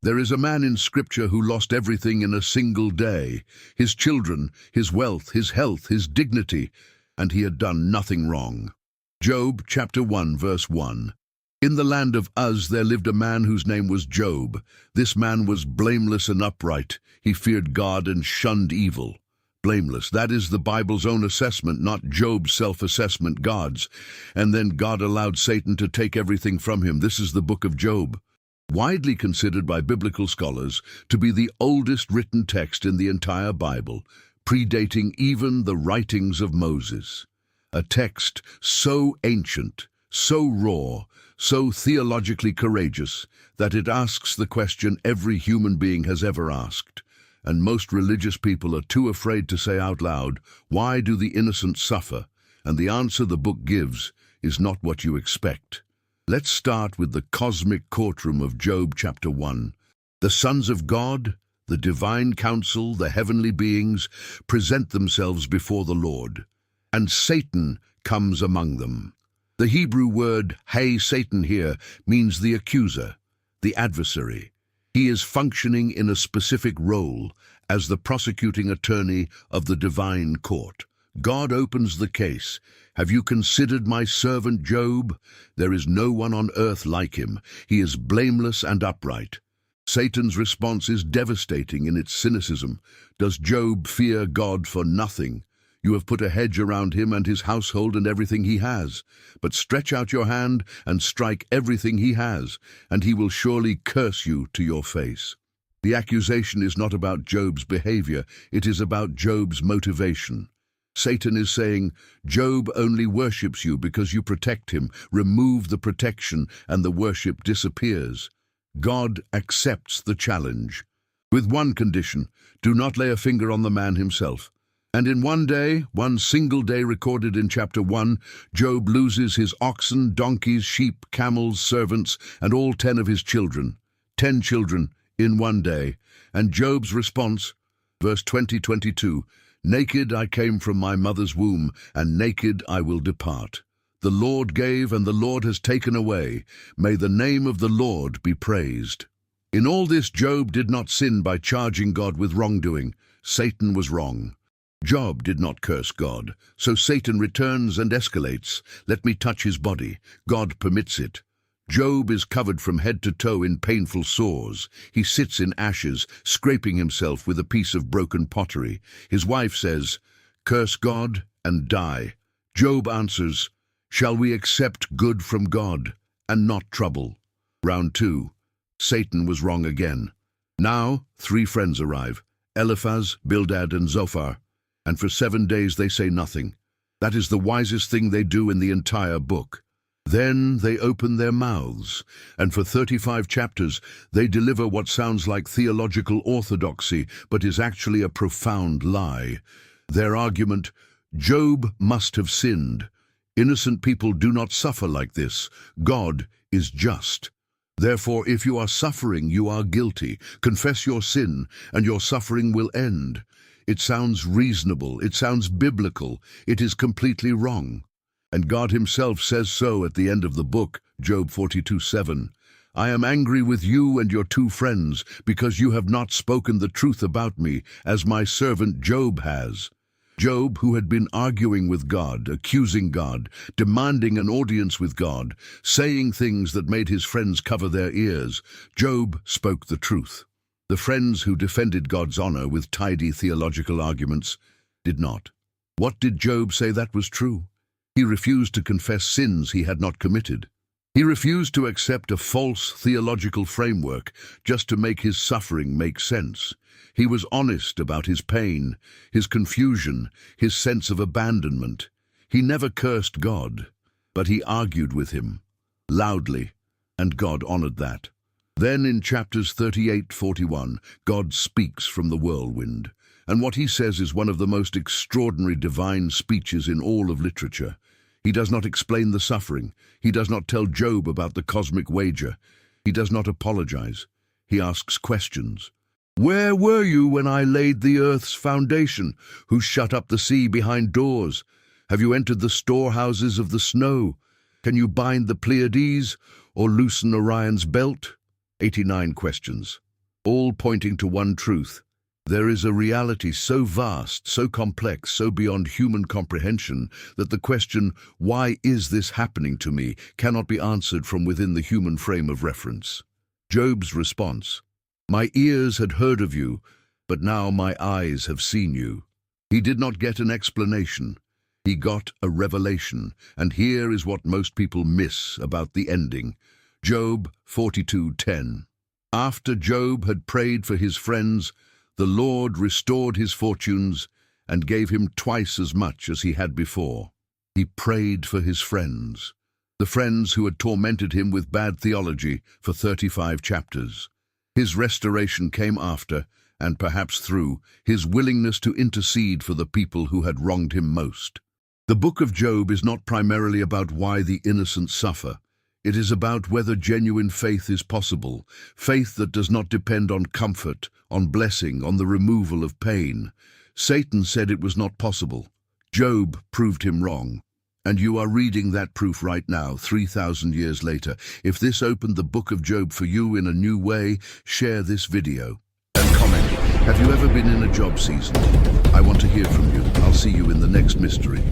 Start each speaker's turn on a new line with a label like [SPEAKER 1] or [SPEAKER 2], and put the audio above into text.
[SPEAKER 1] There is a man in Scripture who lost everything in a single day, his children, his wealth, his health, his dignity, and he had done nothing wrong. Job chapter 1 verse 1. In the land of Uz there lived a man whose name was Job. This man was blameless and upright. He feared God and shunned evil. Blameless, that is the Bible's own assessment, not Job's self-assessment, God's. And then God allowed Satan to take everything from him. This is the book of Job. Widely considered by biblical scholars to be the oldest written text in the entire Bible, predating even the writings of Moses. A text so ancient, so raw, so theologically courageous, that it asks the question every human being has ever asked. And most religious people are too afraid to say out loud, "Why do the innocent suffer?" And the answer the book gives is not what you expect. Let's start with the cosmic courtroom of Job chapter 1. The sons of God, the divine council, the heavenly beings, present themselves before the Lord, and Satan comes among them. The Hebrew word "hey Satan" here means the accuser, the adversary. He is functioning in a specific role as the prosecuting attorney of the divine court. God opens the case. "Have you considered my servant Job? There is no one on earth like him. He is blameless and upright." Satan's response is devastating in its cynicism. Does Job fear God for nothing? You have put a hedge around him and his household and everything he has. But stretch out your hand and strike everything he has, and he will surely curse you to your face. The accusation is not about Job's behavior, it is about Job's motivation. Satan is saying, "Job only worships you because you protect him. Remove the protection and the worship disappears." God accepts the challenge. With one condition: do not lay a finger on the man himself. And in one day, one single day recorded in chapter 1, Job loses his oxen, donkeys, sheep, camels, servants, and all 10 of his children. 10 children in one day. And Job's response, verse 20-22, "Naked I came from my mother's womb, and naked I will depart. The Lord gave, and the Lord has taken away. May the name of the Lord be praised." In all this, Job did not sin by charging God with wrongdoing. Satan was wrong. Job did not curse God, so Satan returns and escalates. "Let me touch his body." God permits it. Job is covered from head to toe in painful sores. He sits in ashes, scraping himself with a piece of broken pottery. His wife says, "Curse God and die." Job answers, "Shall we accept good from God and not trouble?" Round 2. Satan was wrong again. Now 3 friends arrive, Eliphaz, Bildad, and Zophar. And for 7 days they say nothing. That is the wisest thing they do in the entire book. Then they open their mouths, and for 35 chapters they deliver what sounds like theological orthodoxy, but is actually a profound lie. Their argument: Job must have sinned. Innocent people do not suffer like this. God is just. Therefore, if you are suffering, you are guilty. Confess your sin, and your suffering will end. It sounds reasonable, it sounds biblical, it is completely wrong. And God himself says so at the end of the book, Job 42:7. "I am angry with you and your 2 friends, because you have not spoken the truth about me, as my servant Job has." Job, who had been arguing with God, accusing God, demanding an audience with God, saying things that made his friends cover their ears, Job spoke the truth. The friends who defended God's honor with tidy theological arguments did not. What did Job say that was true? He refused to confess sins he had not committed. He refused to accept a false theological framework just to make his suffering make sense. He was honest about his pain, his confusion, his sense of abandonment. He never cursed God, but he argued with him, loudly, and God honored that. Then in chapters 38-41, God speaks from the whirlwind, and what he says is one of the most extraordinary divine speeches in all of literature. He does not explain the suffering. He does not tell Job about the cosmic wager. He does not apologize. He asks questions. "Where were you when I laid the earth's foundation? Who shut up the sea behind doors? Have you entered the storehouses of the snow? Can you bind the Pleiades or loosen Orion's belt?" 89 questions. all pointing to one truth. There is a reality so vast, so complex, so beyond human comprehension that the question, "Why is this happening to me?" cannot be answered from within the human frame of reference. Job's response: "My ears had heard of you, but now my eyes have seen you." He did not get an explanation. He got a revelation, and here is what most people miss about the ending. Job 42:10. After Job had prayed for his friends, the Lord restored his fortunes and gave him twice as much as he had before. He prayed for his friends, the friends who had tormented him with bad theology for 35 chapters. His restoration came after, and perhaps through, his willingness to intercede for the people who had wronged him most. The book of Job is not primarily about why the innocent suffer. It is about whether genuine faith is possible, faith that does not depend on comfort, on blessing, on the removal of pain. Satan said it was not possible. Job proved him wrong. And you are reading that proof right now, 3,000 years later. If this opened the book of Job for you in a new way, share this video. And comment, have you ever been in a job season? I want to hear from you. I'll see you in the next mystery.